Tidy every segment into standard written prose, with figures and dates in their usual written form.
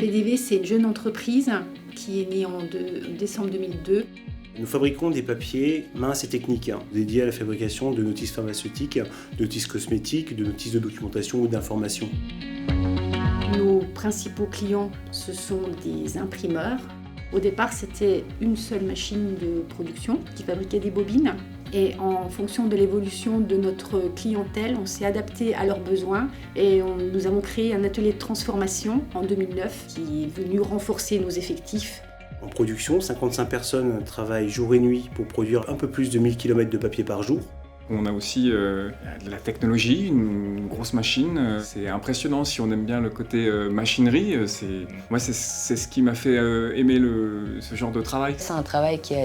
PDV, c'est une jeune entreprise qui est née en décembre 2002. Nous fabriquons des papiers minces et techniques dédiés à la fabrication de notices pharmaceutiques, de notices cosmétiques, de notices de documentation ou d'information. Nos principaux clients, ce sont des imprimeurs. Au départ, c'était une seule machine de production qui fabriquait des bobines. Et en fonction de l'évolution de notre clientèle, on s'est adapté à leurs besoins et nous avons créé un atelier de transformation en 2009 qui est venu renforcer nos effectifs. En production, 55 personnes travaillent jour et nuit pour produire un peu plus de 1000 km de papier par jour. On a aussi de la technologie, une grosse machine. C'est impressionnant si on aime bien le côté machinerie. Moi, c'est ce qui m'a fait aimer ce genre de travail. C'est un travail qui est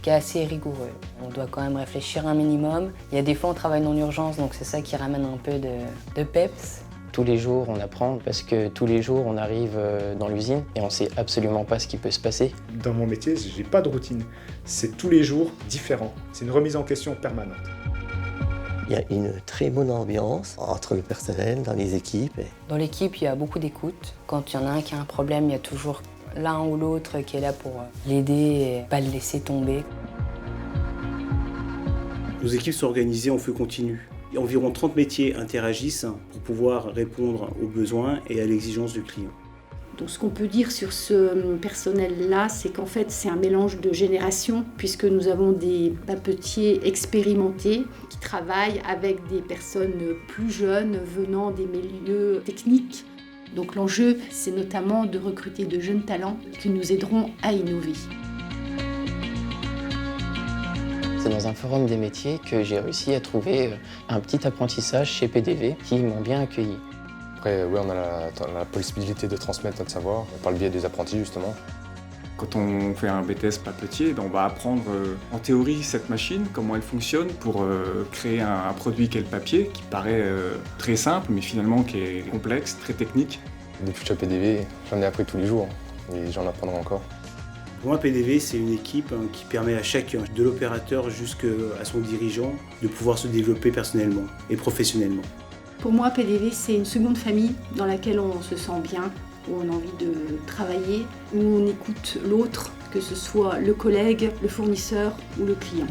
assez rigoureux. On doit quand même réfléchir un minimum. Il y a des fois, on travaille dans l'urgence, donc c'est ça qui ramène un peu de peps. Tous les jours, on apprend parce que tous les jours, on arrive dans l'usine et on ne sait absolument pas ce qui peut se passer. Dans mon métier, je n'ai pas de routine. C'est tous les jours différent. C'est une remise en question permanente. Il y a une très bonne ambiance entre le personnel, dans les équipes. Dans l'équipe, il y a beaucoup d'écoute. Quand il y en a un qui a un problème, il y a toujours l'un ou l'autre qui est là pour l'aider et pas le laisser tomber. Nos équipes sont organisées en feu continu. Environ 30 métiers interagissent pour pouvoir répondre aux besoins et à l'exigence du client. Donc ce qu'on peut dire sur ce personnel-là, c'est qu'en fait c'est un mélange de générations puisque nous avons des papetiers expérimentés qui travaillent avec des personnes plus jeunes venant des milieux techniques. Donc l'enjeu, c'est notamment de recruter de jeunes talents qui nous aideront à innover. C'est dans un forum des métiers que j'ai réussi à trouver un petit apprentissage chez PDV qui m'ont bien accueilli. Après, oui, on a la possibilité de transmettre notre savoir par le biais des apprentis, justement. Quand on fait un BTS papetier, on va apprendre en théorie cette machine, comment elle fonctionne pour créer un produit qu'est le papier, qui paraît très simple, mais finalement qui est complexe, très technique. Depuis que je suis à PDV, j'en ai appris tous les jours et j'en apprendrai encore. Pour moi, PDV, c'est une équipe qui permet à chacun, de l'opérateur jusqu'à son dirigeant, de pouvoir se développer personnellement et professionnellement. Pour moi, PDV, c'est une seconde famille dans laquelle on se sent bien, où on a envie de travailler, où on écoute l'autre, que ce soit le collègue, le fournisseur ou le client.